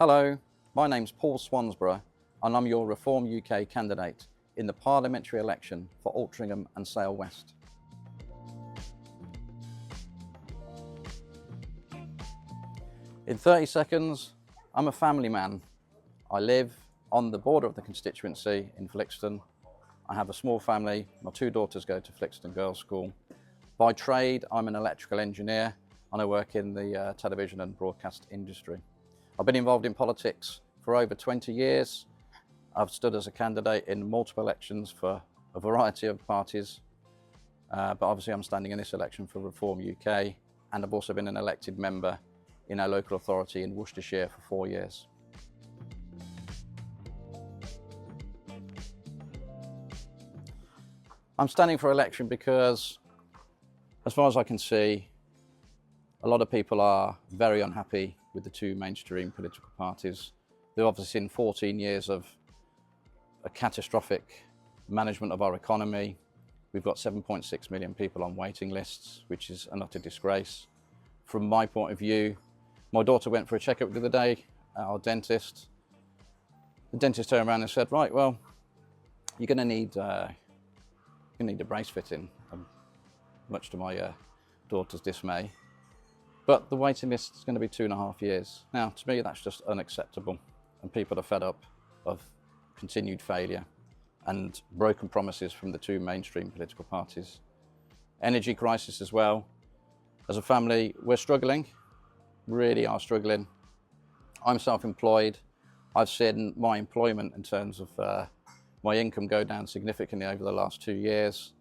Hello, my name's Paul Swansborough and I'm your Reform UK candidate in the parliamentary election for Altrincham and Sale West. In 30 seconds, I'm a family man. I live on the border of the constituency in Flixton. I have a small family. My two daughters go to Flixton Girls' School. By trade, I'm an electrical engineer and I work in the television and broadcast industry. I've been involved in politics for over 20 years. I've stood as a candidate in multiple elections for a variety of parties, but obviously I'm standing in this election for Reform UK, and I've also been an elected member in our local authority in Worcestershire for 4 years. I'm standing for election because, as far as I can see, a lot of people are very unhappy with the two mainstream political parties. They've obviously seen 14 years of a catastrophic management of our economy. We've got 7.6 million people on waiting lists, which is an utter disgrace. From my point of view, my daughter went for a checkup the other day at our dentist. The dentist turned around and said, right, well, you're going to need a brace fitting, much to my daughter's dismay. But the waiting list is going to be 2.5 years. Now, to me, that's just unacceptable. And people are fed up of continued failure and broken promises from the two mainstream political parties. Energy crisis as well. As a family, we're struggling, really are struggling. I'm self-employed. I've seen my employment in terms of my income go down significantly over the last 2 years.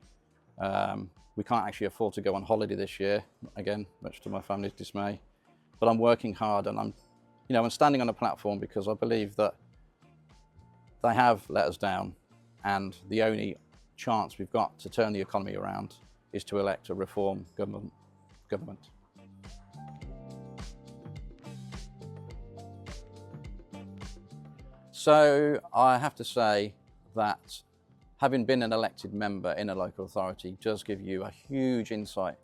We can't actually afford to go on holiday this year, again, much to my family's dismay. But I'm working hard and I'm standing on a platform because I believe that they have let us down, and the only chance we've got to turn the economy around is to elect a reform government. So I have to say that having been an elected member in a local authority does give you a huge insight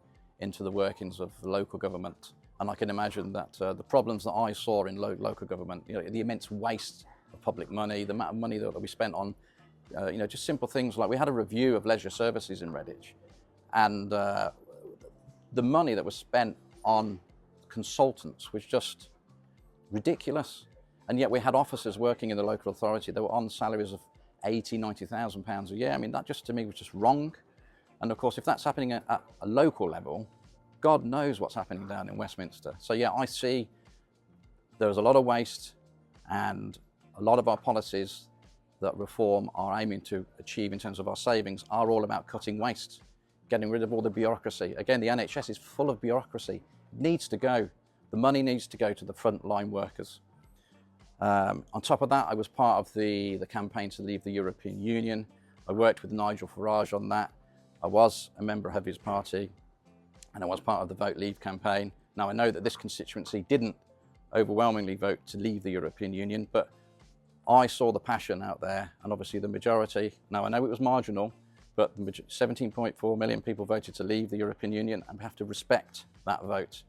into the workings of local government. And I can imagine that the problems that I saw in local government, the immense waste of public money, the amount of money that we spent on, just simple things like we had a review of leisure services in Redditch, and the money that was spent on consultants was just ridiculous. And yet we had officers working in the local authority that were on salaries of 80,000, 90,000 pounds a year. I mean, that just to me was just wrong. And of course, if that's happening at a local level, God knows what's happening down in Westminster. So yeah, I see there's a lot of waste, and a lot of our policies that Reform are aiming to achieve in terms of our savings are all about cutting waste, getting rid of all the bureaucracy. Again, the NHS is full of bureaucracy. It needs to go. The money needs to go to the frontline workers. On top of that, I was part of the campaign to leave the European Union. I worked with Nigel Farage on that. I was a member of his party, and I was part of the Vote Leave campaign. Now, I know that this constituency didn't overwhelmingly vote to leave the European Union, but I saw the passion out there, and obviously the majority. Now, I know it was marginal, but 17.4 million people voted to leave the European Union, and we have to respect that vote.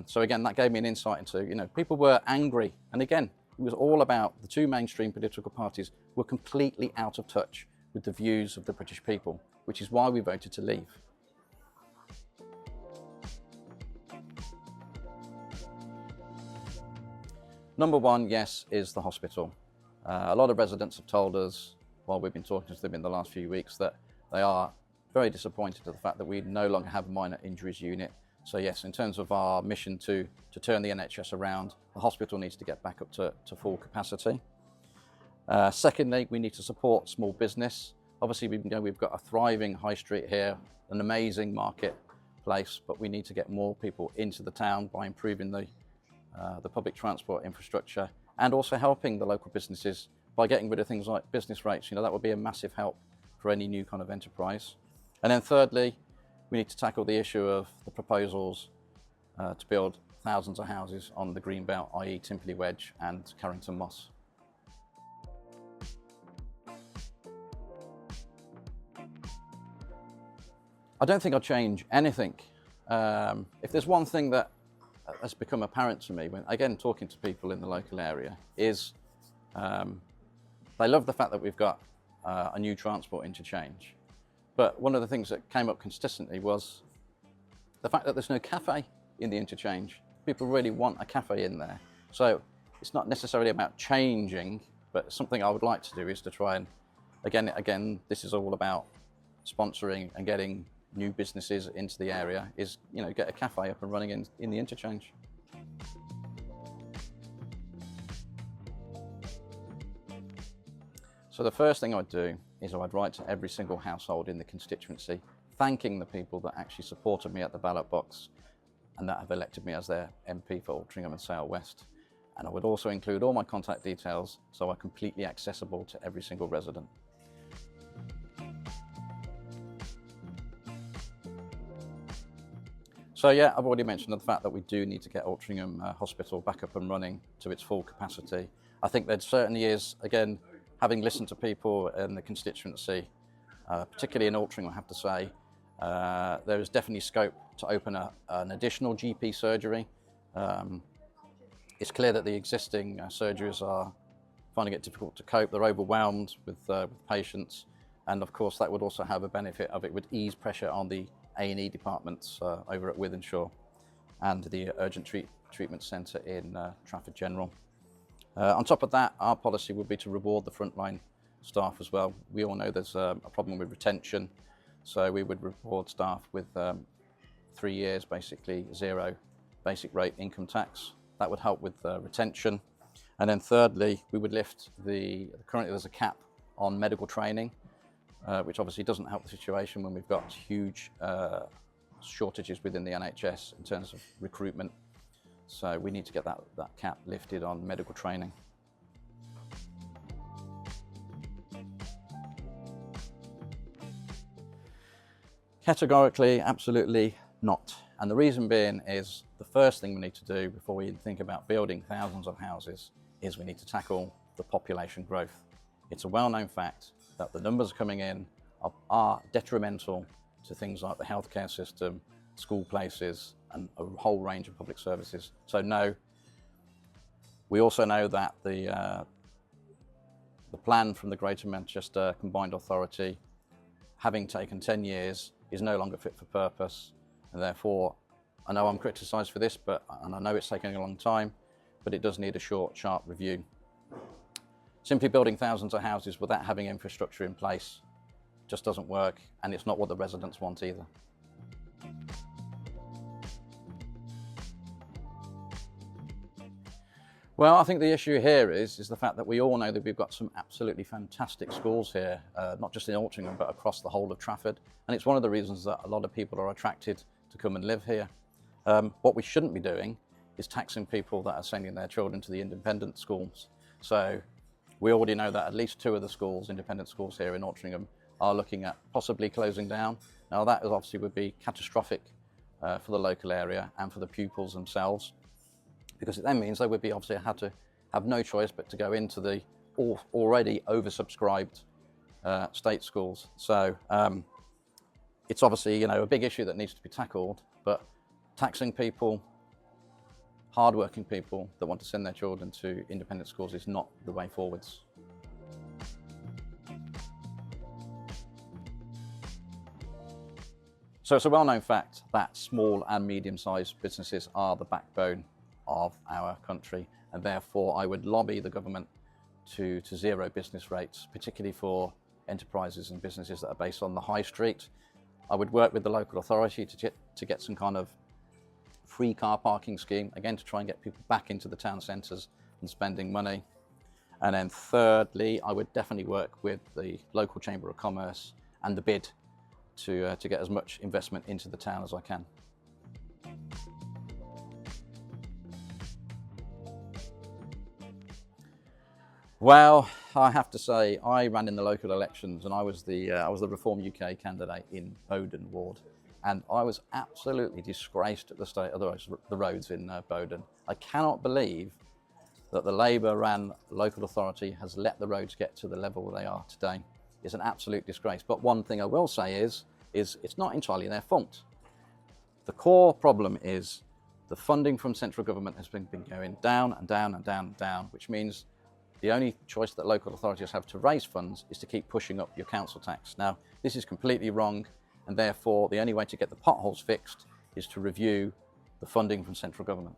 So again, that gave me an insight into, people were angry. And again, it was all about the two mainstream political parties were completely out of touch with the views of the British people, which is why we voted to leave. Number one, yes, is the hospital. A lot of residents have told us, while we've been talking to them in the last few weeks, that they are very disappointed at the fact that we no longer have a minor injuries unit. So yes, in terms of our mission to turn the NHS around, the hospital needs to get back up to full capacity. Secondly, we need to support small business. Obviously, we've got a thriving high street here, an amazing marketplace, but we need to get more people into the town by improving the public transport infrastructure, and also helping the local businesses by getting rid of things like business rates. That would be a massive help for any new kind of enterprise. And then thirdly, we need to tackle the issue of the proposals to build thousands of houses on the green belt, i.e. Timperley Wedge and Carrington Moss. I don't think I'll change anything. If there's one thing that has become apparent to me when, again, talking to people in the local area, is they love the fact that we've got a new transport interchange. But one of the things that came up consistently was the fact that there's no cafe in the interchange. People really want a cafe in there. So it's not necessarily about changing, but something I would like to do is to try and, again, this is all about sponsoring and getting new businesses into the area, is, you know, get a cafe up and running in the interchange. So the first thing I'd do is I'd write to every single household in the constituency, thanking the people that actually supported me at the ballot box and that have elected me as their MP for Altrincham and Sale West. And I would also include all my contact details so I'm completely accessible to every single resident. So yeah, I've already mentioned the fact that we do need to get Altrincham Hospital back up and running to its full capacity. I think there certainly is, again, having listened to people in the constituency, particularly in Altrincham, I have to say, there is definitely scope to open an additional GP surgery. It's clear that the existing surgeries are finding it difficult to cope. They're overwhelmed with patients, and of course that would also have a benefit of it would ease pressure on the A&E departments over at Wythenshawe and the Urgent Treatment Centre in Trafford General. On top of that, our policy would be to reward the frontline staff as well. We all know there's a problem with retention, so we would reward staff with 3 years, basically 0 basic rate income tax. That would help with retention. And then thirdly, we would lift currently there's a cap on medical training, which obviously doesn't help the situation when we've got huge shortages within the NHS in terms of recruitment. So we need to get that cap lifted on medical training. Categorically, absolutely not. And the reason being is the first thing we need to do before we think about building thousands of houses is we need to tackle the population growth. It's a well-known fact that the numbers coming in are detrimental to things like the healthcare system, school places, and a whole range of public services. So no. We also know that the plan from the Greater Manchester Combined Authority, having taken 10 years, is no longer fit for purpose, and therefore, I know I'm criticised for this, and I know it's taking a long time, but it does need a short, sharp review. Simply building thousands of houses without having infrastructure in place just doesn't work, and it's not what the residents want either. Well, I think the issue here is the fact that we all know that we've got some absolutely fantastic schools here, not just in Altrincham, but across the whole of Trafford. And it's one of the reasons that a lot of people are attracted to come and live here. What we shouldn't be doing is taxing people that are sending their children to the independent schools. So we already know that at least 2 of the schools, independent schools here in Altrincham, are looking at possibly closing down. Now that obviously would be catastrophic for the local area and for the pupils themselves, because it then means they would be obviously had to have no choice but to go into the already oversubscribed state schools. So it's obviously, you know, a big issue that needs to be tackled, but taxing people, hard-working people that want to send their children to independent schools is not the way forwards. So it's a well-known fact that small and medium-sized businesses are the backbone of our country, and therefore I would lobby the government to zero business rates, particularly for enterprises and businesses that are based on the high street. I would work with the local authority to get some kind of free car parking scheme, again to try and get people back into the town centres and spending money. And then thirdly, I would definitely work with the local Chamber of Commerce and the BID to get as much investment into the town as I can. Well, I have to say, I ran in the local elections, and I was the Reform UK candidate in Bowden ward, and I was absolutely disgraced at the state of the roads in Bowden. I cannot believe that the Labour-run local authority has let the roads get to the level they are today. It's an absolute disgrace. But one thing I will say is it's not entirely their fault. The core problem is the funding from central government has been going down and down and down and down, which means the only choice that local authorities have to raise funds is to keep pushing up your council tax. Now, this is completely wrong, and therefore the only way to get the potholes fixed is to review the funding from central government.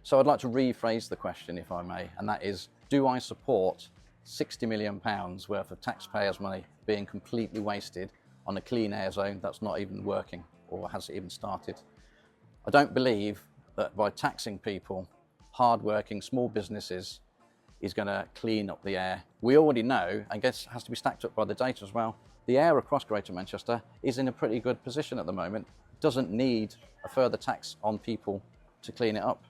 So I'd like to rephrase the question, if I may, and that is, do I support £60 million worth of taxpayers' money being completely wasted on a clean air zone that's not even working or hasn't even started? I don't believe that by taxing people, hard-working small businesses, is going to clean up the air. We already know, I guess it has to be stacked up by the data as well, the air across Greater Manchester is in a pretty good position at the moment. It doesn't need a further tax on people to clean it up.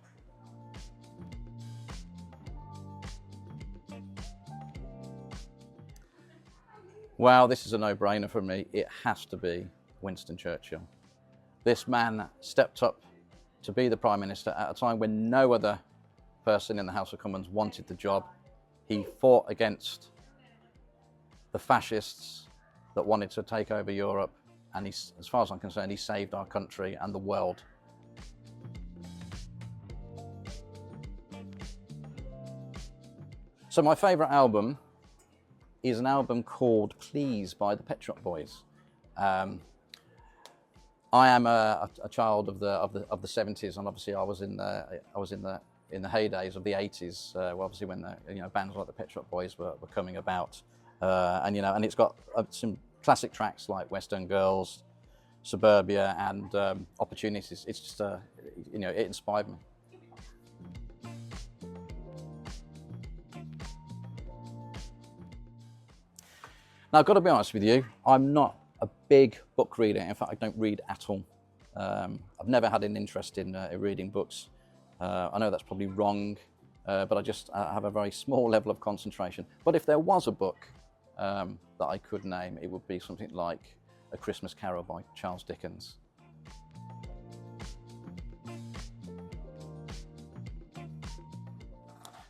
Well, this is a no-brainer for me. It has to be Winston Churchill. This man stepped up to be the Prime Minister at a time when no other person in the House of Commons wanted the job. He fought against the fascists that wanted to take over Europe, and as far as I'm concerned, he saved our country and the world. So my favourite album is an album called Please by the Pet Shop Boys. I am a child of the 70s, and obviously I was in the heydays of the 80s. Obviously when bands like the Pet Shop Boys were coming about, and it's got some classic tracks like West End Girls, Suburbia, and Opportunities. It's just it inspired me. Now I've got to be honest with you, I'm not a big book reader. In fact, I don't read at all. I've never had an interest in reading books. I know that's probably wrong, but I have a very small level of concentration. But if there was a book that I could name, it would be something like A Christmas Carol by Charles Dickens.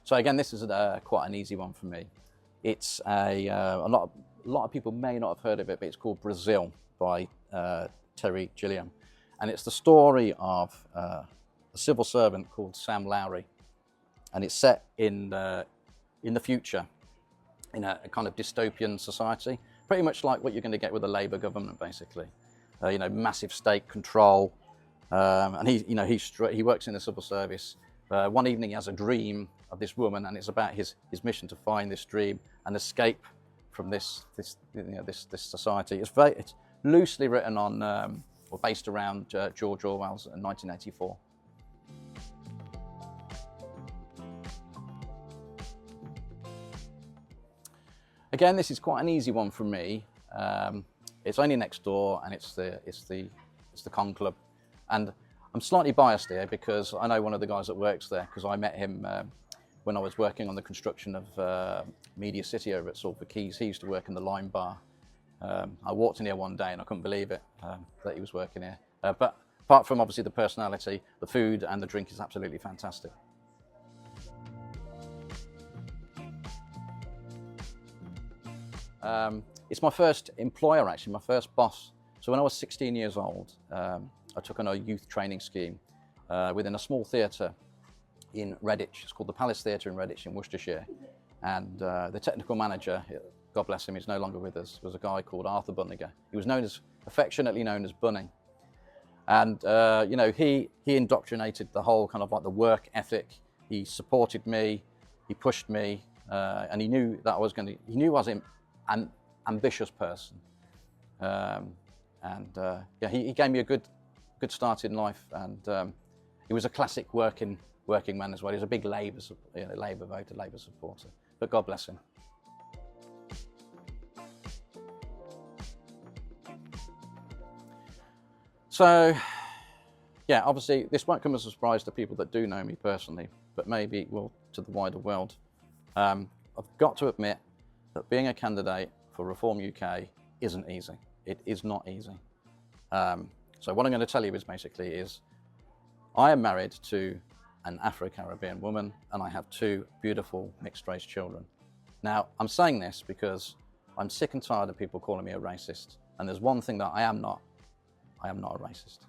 So again, this is quite an easy one for me. It's a lot of people may not have heard of it, but it's called Brazil by Terry Gilliam. And it's the story of a civil servant called Sam Lowry. And it's set in the future, in a kind of dystopian society, pretty much like what you're going to get with a Labour government, basically. Massive state control. And he works in the civil service. One evening he has a dream of this woman, and it's about his mission to find this dream and escape from this society. It's loosely written on, or based around George Orwell's 1984. Again, this is quite an easy one for me. It's only next door, and it's the Con Club, and I'm slightly biased here because I know one of the guys that works there, because I met him when I was working on the construction of Media City over at Salford Quays. He used to work in the Lime Bar. I walked in here one day and I couldn't believe it that he was working here. But apart from obviously the personality, the food and the drink is absolutely fantastic. It's my first employer, actually, my first boss. So when I was 16 years old, I took on a youth training scheme within a small theatre in Redditch. It's called the Palace Theatre in Redditch in Worcestershire. And the technical manager, God bless him, he's no longer with us, was a guy called Arthur Bunniger. He was affectionately known as Bunny. And he indoctrinated the whole kind of like the work ethic. He supported me, he pushed me, and he knew that he knew I was an ambitious person. He gave me a good start in life, and he was a classic working man as well. He was a big Labour voter, Labour supporter, but God bless him. So, yeah, obviously this won't come as a surprise to people that do know me personally, but maybe it will to the wider world. I've got to admit that being a candidate for Reform UK isn't easy. It is not easy. So what I'm going to tell you is I am married to an Afro-Caribbean woman, and I have two beautiful mixed-race children. Now, I'm saying this because I'm sick and tired of people calling me a racist. And there's one thing that I am not a racist.